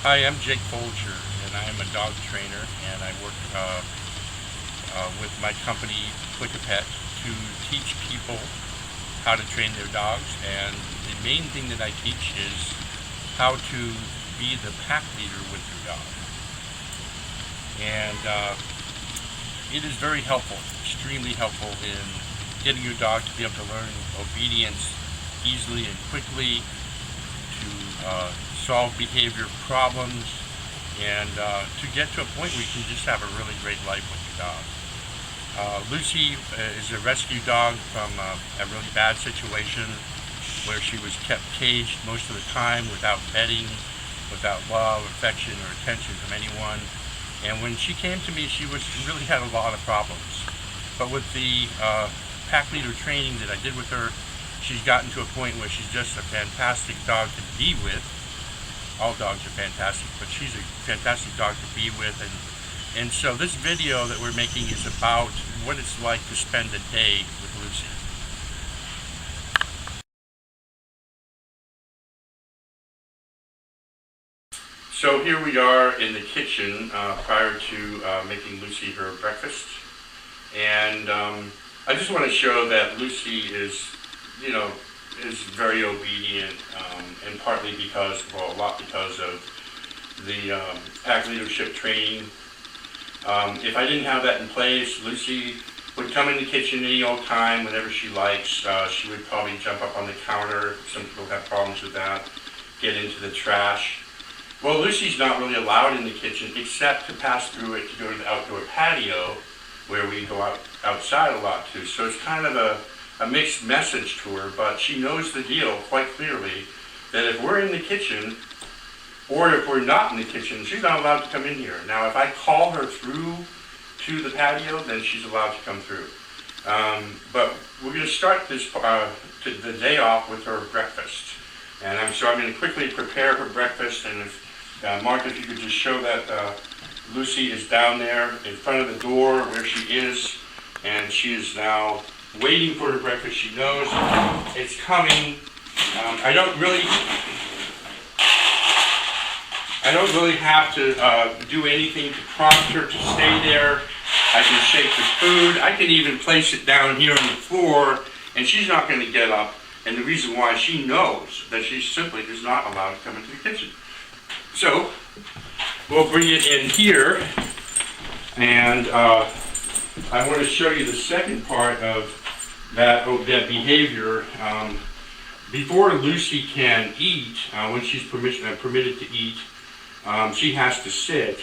Hi, I'm Jake Folger, and I am a dog trainer, and I work with my company, Click a Pet, to teach people how to train their dogs. And the main thing that I teach is how to be the pack leader with your dog. And it is very helpful, extremely helpful in getting your dog to be able to learn obedience easily and quickly, to solve behavior problems, and to get to a point where you can just have a really great life with your dog. Lucy is a rescue dog from a really bad situation where she was kept caged most of the time without bedding, without love, affection, or attention from anyone. And when she came to me, she really had a lot of problems. But with the pack leader training that I did with her, she's gotten to a point where she's just a fantastic dog to be with. All dogs are fantastic, but she's a fantastic dog to be with. And so this video that we're making is about what it's like to spend a day with Lucy. So here we are in the kitchen prior to making Lucy her breakfast. And I just want to show that Lucy is, is very obedient, and partly because, well, a lot because of the pack leadership training. If I didn't have that in place, Lucy would come in the kitchen any old time, whenever she likes. She would probably jump up on the counter. Some people have problems with that. Get into the trash. Well, Lucy's not really allowed in the kitchen except to pass through it to go to the outdoor patio, where we go outside a lot too. So it's kind of a mixed message to her, but she knows the deal quite clearly, that if we're in the kitchen, or if we're not in the kitchen, she's not allowed to come in here. Now, if I call her through to the patio, then she's allowed to come through. But we're going to start the day off with her breakfast. And I'm going to quickly prepare her breakfast, and Mark, if you could just show that Lucy is down there in front of the door where she is, and she is now waiting for her breakfast. She knows it's coming. I don't really have to do anything to prompt her to stay there. I can shake the food. I can even place it down here on the floor, and she's not going to get up. And the reason why, she knows that she simply is not allowed to come into the kitchen. So we'll bring it in here, and I want to show you the second part of that behavior. Before Lucy can eat, when she's permitted to eat, she has to sit,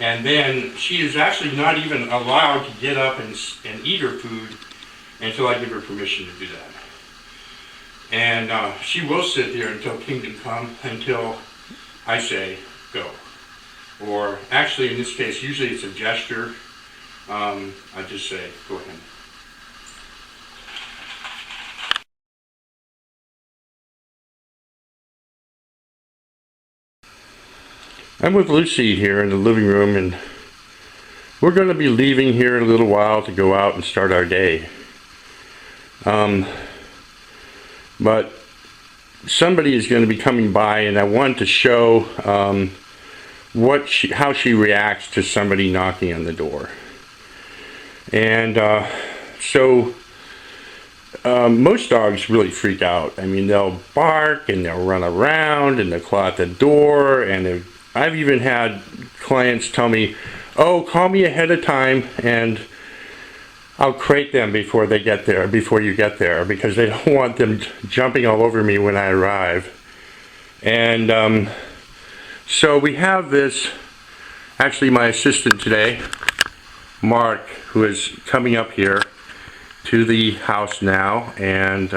and then she is actually not even allowed to get up and eat her food until I give her permission to do that. And she will sit there until kingdom come, until I say go. Or actually, in this case, usually it's a gesture. I just say, go ahead. I'm with Lucy here in the living room, and we're going to be leaving here in a little while to go out and start our day. But somebody is going to be coming by, and I want to show how she reacts to somebody knocking on the door. And most dogs really freak out. I mean, they'll bark and they'll run around and they'll claw at the door, and I've even had clients tell me, "Oh, call me ahead of time and I'll crate them before you get there, because they don't want them jumping all over me when I arrive." And so we have this, actually my assistant today, Mark, who is coming up here to the house now, and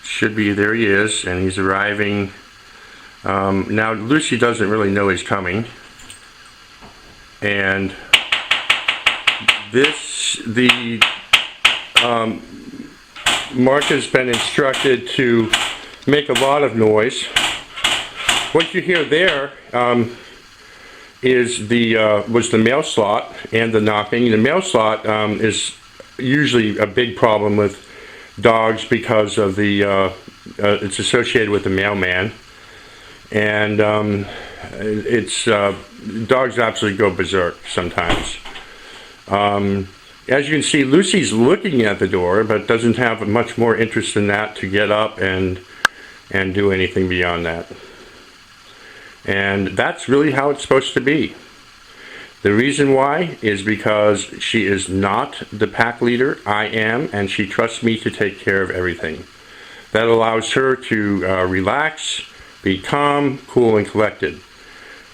should be, there he is, and he's arriving. Now Lucy doesn't really know he's coming, and Mark has been instructed to make a lot of noise. What you hear there was the mail slot and the knocking. The mail slot is usually a big problem with dogs because of it's associated with the mailman. And dogs absolutely go berserk sometimes. As you can see, Lucy's looking at the door, but doesn't have much more interest in that to get up and do anything beyond that. And that's really how it's supposed to be. The reason why is because she is not the pack leader. I am, and she trusts me to take care of everything. That allows her to relax, be calm, cool, and collected.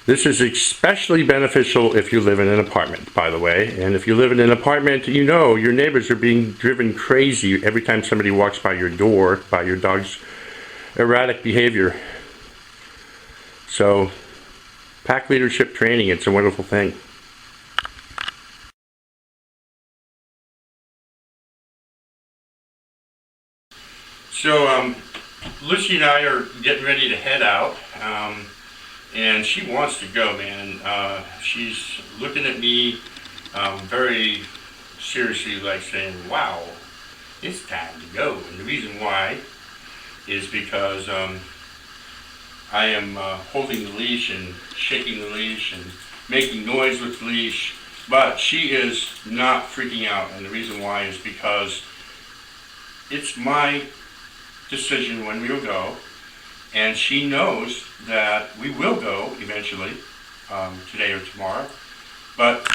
This is especially beneficial if you live in an apartment, by the way. And if you live in an apartment, you know your neighbors are being driven crazy every time somebody walks by your door by your dog's erratic behavior. So, pack leadership training, it's a wonderful thing. So, Lucy and I are getting ready to head out. And she wants to go, man. She's looking at me very seriously, like saying, wow, it's time to go. And the reason why is because I am holding the leash and shaking the leash and making noise with the leash, but she is not freaking out. And the reason why is because it's my decision when we will go. And she knows that we will go eventually, today or tomorrow, but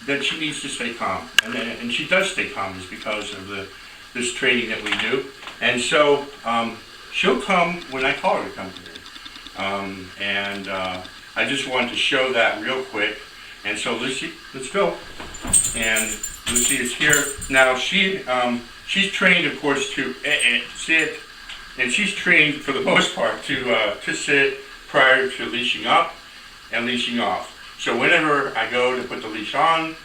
that she needs to stay calm. And she does stay calm is because of this training that we do. And so she'll come when I call her to come here. I just wanted to show that real quick. And so Lucy, let's go. And Lucy is here. Now she's trained, of course, to sit. And she's trained, for the most part, to sit prior to leashing up and leashing off. So whenever I go to put the leash on,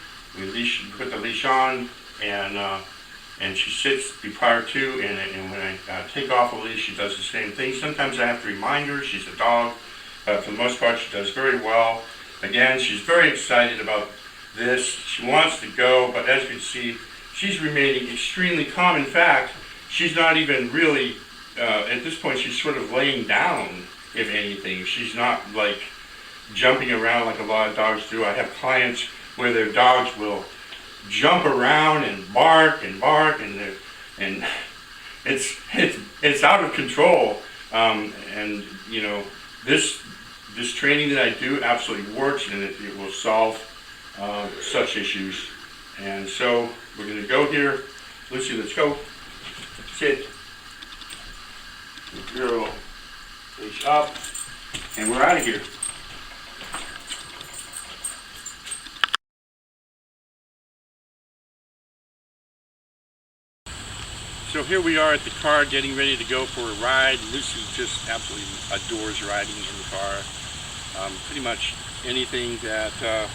put the leash on, and she sits prior to, and when I take off the leash, she does the same thing. Sometimes I have to remind her. She's a dog. For the most part, she does very well. Again, she's very excited about this. She wants to go, but as you can see, she's remaining extremely calm. In fact, she's not even really... at this point, she's sort of laying down, if anything. She's not like jumping around like a lot of dogs do. I have clients where their dogs will jump around and bark, and it's out of control. And you know, this training that I do absolutely works, and it will solve such issues. And so we're going to go here. Lucy, let's go. Sit. Good girl. Leash up. And we're out of here. So here we are at the car getting ready to go for a ride. Lucy just absolutely adores riding in the car. Pretty much anything that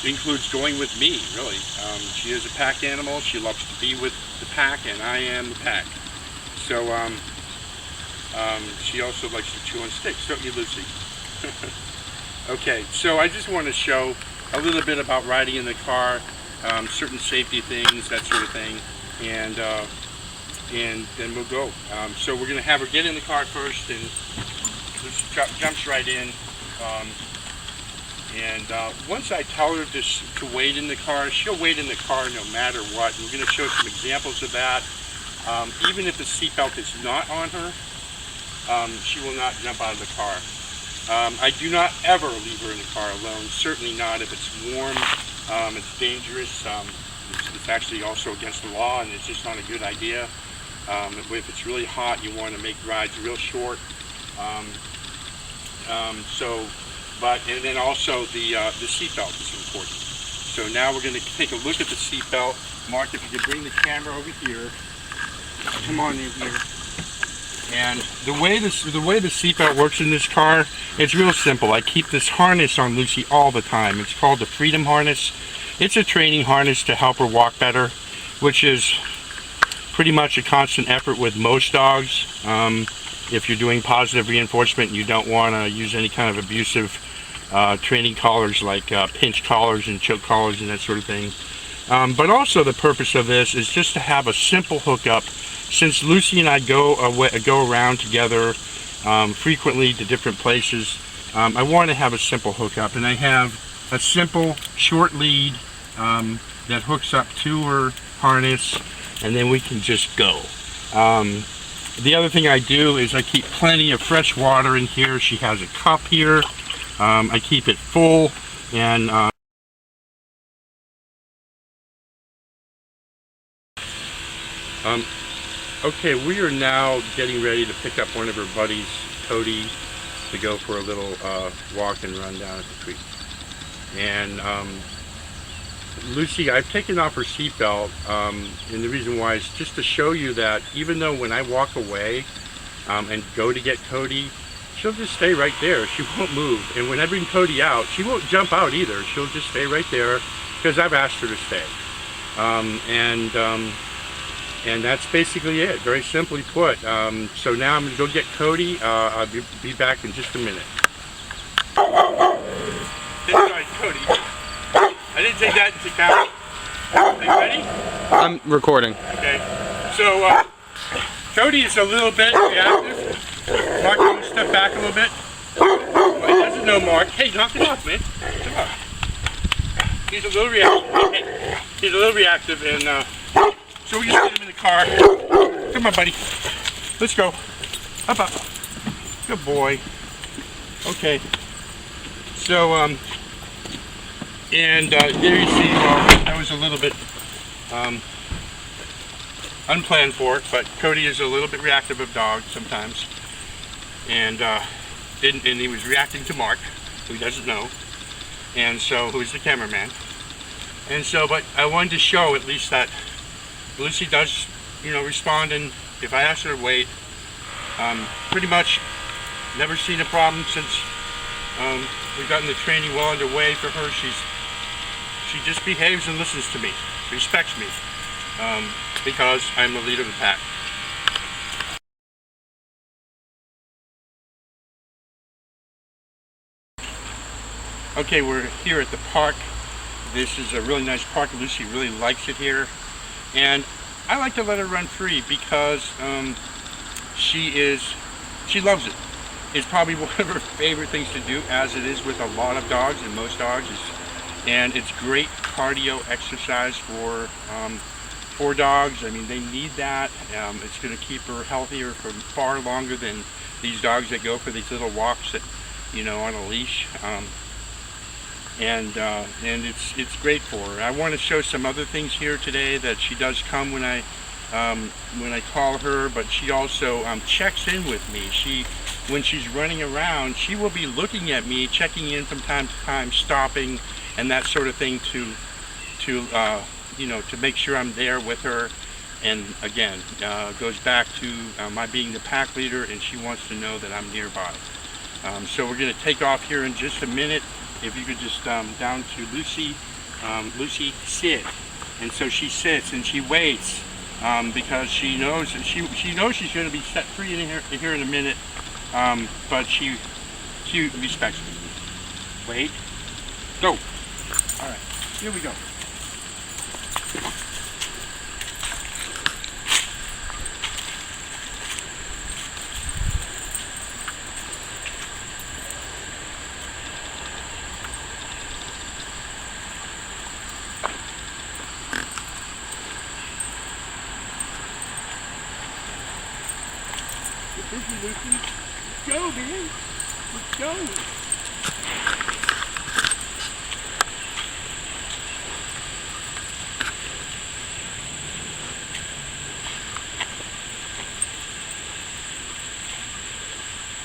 includes going with me, really. She is a pack animal. She loves to be with the pack, and I am the pack. So she also likes to chew on sticks, don't you, Lucy? Okay, so I just want to show a little bit about riding in the car, certain safety things, that sort of thing, and then we'll go. So we're going to have her get in the car first, and Lucy jumps right in. Once I tell her to wait in the car, she'll wait in the car no matter what. We're going to show some examples of that. Even if the seatbelt is not on her, she will not jump out of the car. I do not ever leave her in the car alone, certainly not if it's warm. It's dangerous. It's actually also against the law, and it's just not a good idea. If it's really hot, you want to make rides real short. And then also the seatbelt is important. So now we're going to take a look at the seatbelt. Mark, if you could bring the camera over here. Come on in here. And the way the seatbelt works in this car, it's real simple. I keep this harness on Lucy all the time. It's called the Freedom Harness. It's a training harness to help her walk better, which is pretty much a constant effort with most dogs. If you're doing positive reinforcement, you don't want to use any kind of abusive training collars like pinch collars and choke collars and that sort of thing. But also the purpose of this is just to have a simple hookup since Lucy and I go around together frequently to different places, I want to have a simple hookup, and I have a simple short lead that hooks up to her harness, and then we can just go. The other thing I do is I keep plenty of fresh water in here. She has a cup here. I keep it full, and okay, we are now getting ready to pick up one of her buddies, Cody, to go for a little walk and run down at the creek. And Lucy, I've taken off her seatbelt, and the reason why is just to show you that even though when I walk away and go to get Cody, she'll just stay right there. She won't move. And when I bring Cody out, she won't jump out either. She'll just stay right there because I've asked her to stay. And that's basically it, very simply put. So now I'm going to go get Cody. I'll be back in just a minute. Sorry, Cody. I didn't take that into account. Are you ready? I'm recording. Okay. So Cody is a little bit reactive. Mark, you want to step back a little bit? Well, he doesn't know Mark. Hey, knock it off, man. Come on. He's a little reactive. Hey, he's a little reactive, and so we just get him in the car. Come on, buddy. Let's go. Up, up. Good boy. Okay. So, and there you see, well, that was a little bit unplanned for, but Cody is a little bit reactive of dogs sometimes. And he was reacting to Mark, who he doesn't know, and so, who's the cameraman. And so, but I wanted to show at least that Lucy does, respond, and if I ask her to wait, pretty much never seen a problem since we've gotten the training well underway for her. She just behaves and listens to me, respects me, because I'm the leader of the pack. Okay, we're here at the park. This is a really nice park. Lucy really likes it here. And I like to let her run free because she loves it. It's probably one of her favorite things to do, as it is with a lot of dogs and most dogs. And it's great cardio exercise for dogs. I mean, they need that. It's going to keep her healthier for far longer than these dogs that go for these little walks that, on a leash. And it's great for her. I want to show some other things here today that she does come when I call her, but she also checks in with me. When she's running around, she will be looking at me, checking in from time to time, stopping, and that sort of thing to make sure I'm there with her. And again, goes back to my being the pack leader, and she wants to know that I'm nearby. So we're going to take off here in just a minute. If you could just down to Lucy. Lucy, sit. And so she sits and she waits because she knows that she knows she's going to be set free in here in a minute. But she respects me. Wait. Go. All right. Here we go. Busy, Lucy. Let's go, man. Let's go.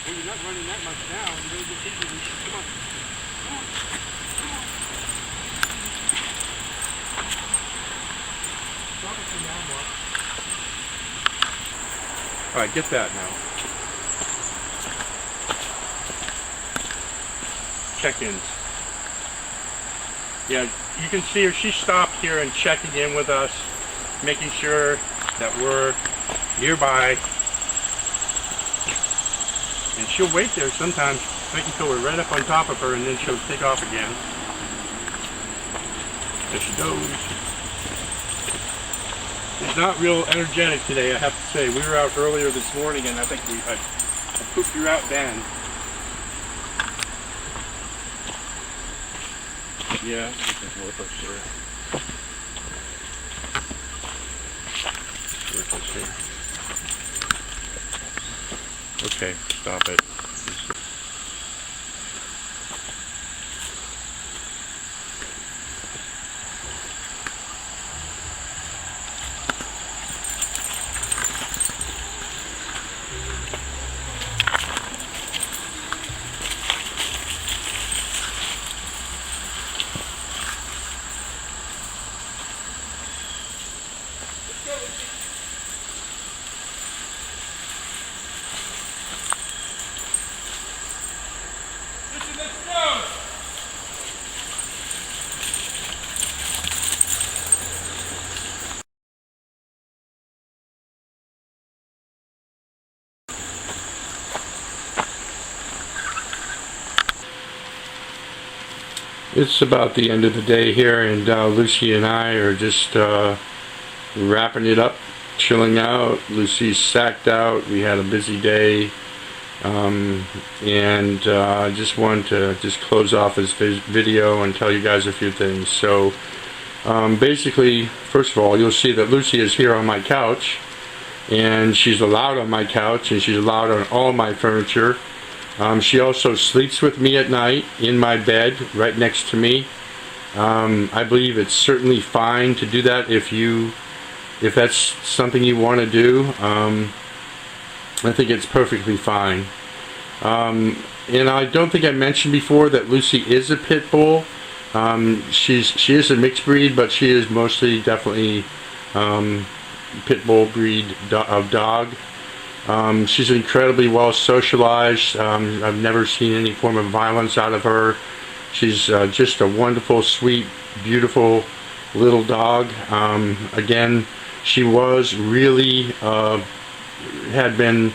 Well, you're not running that much now. You're going to get busy, Lucy. Come on. Come on. Come on. Stop it for now, Mark. All right, get that now. Check-ins. Yeah, you can see her. She stopped here and checking in with us, making sure that we're nearby. And she'll wait there sometimes, wait until we're right up on top of her, and then she'll take off again. There she goes. She's not real energetic today, I have to say. We were out earlier this morning, and I think I pooped her out then. Yeah, this is worth us here. Worth us here. Okay, stop it. It's about the end of the day here, and Lucy and I are just wrapping it up, chilling out. Lucy's sacked out. We had a busy day, and I just wanted to just close off this video and tell you guys a few things. So basically, first of all, you'll see that Lucy is here on my couch, and she's allowed on my couch, and she's allowed on all my furniture. She also sleeps with me at night in my bed right next to me. I believe it's certainly fine to do that if that's something you want to do. I think it's perfectly fine. And I don't think I mentioned before that Lucy is a pit bull. She is a mixed breed, but she is mostly definitely pit bull breed of dog. She's incredibly well socialized. I've never seen any form of violence out of her. She's just a wonderful, sweet, beautiful little dog. Again, she was really had been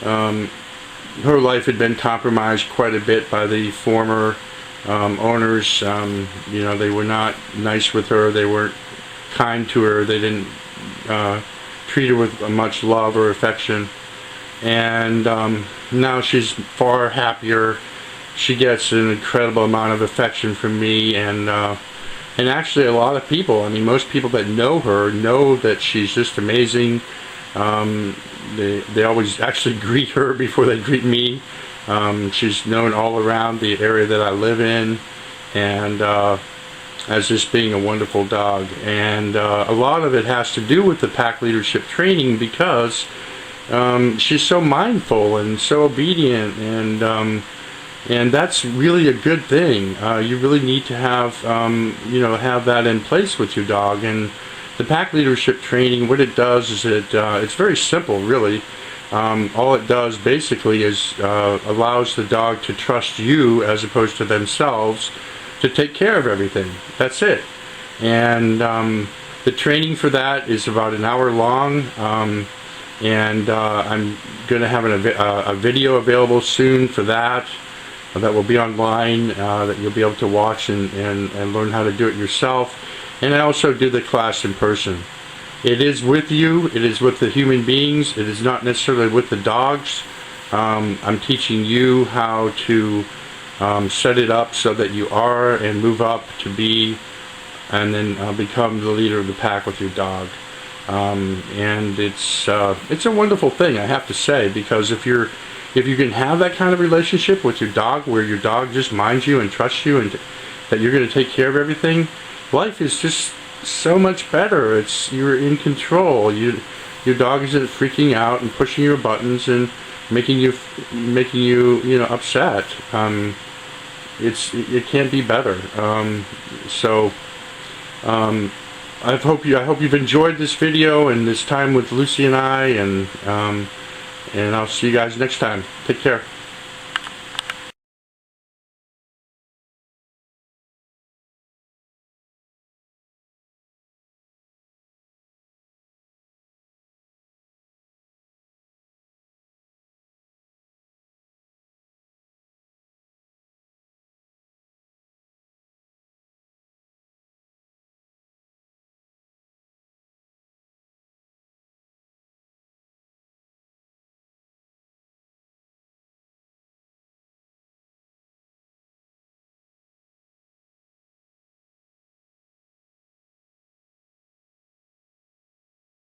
her life had been compromised quite a bit by the former owners. You know, they were not nice with her. They weren't kind to her. They didn't treat her with much love or affection. And now she's far happier. She gets an incredible amount of affection from me, and actually a lot of people. I mean, most people that know her know that she's just amazing. They always actually greet her before they greet me. She's known all around the area that I live in, and as just being a wonderful dog. And a lot of it has to do with the pack leadership training, because she's so mindful and so obedient, and that's really a good thing. You really need to have have that in place with your dog. And the pack leadership training, what it does is it's very simple, really. All it does basically is allows the dog to trust you as opposed to themselves to take care of everything. That's it. And the training for that is about an hour long. And I'm going to have a video available soon for that. That will be online, that you'll be able to watch and learn how to do it yourself. And I also do the class in person. It is with you. It is with the human beings. It is not necessarily with the dogs. I'm teaching you how to set it up so that you are and move up to be and then become the leader of the pack with your dog. And it's a wonderful thing, I have to say, because if you can have that kind of relationship with your dog, where your dog just minds you and trusts you, and that you're going to take care of everything, life is just so much better. You're in control. Your dog isn't freaking out and pushing your buttons and making you upset. It can't be better. I hope you've enjoyed this video and this time with Lucy and I, and I'll see you guys next time. Take care.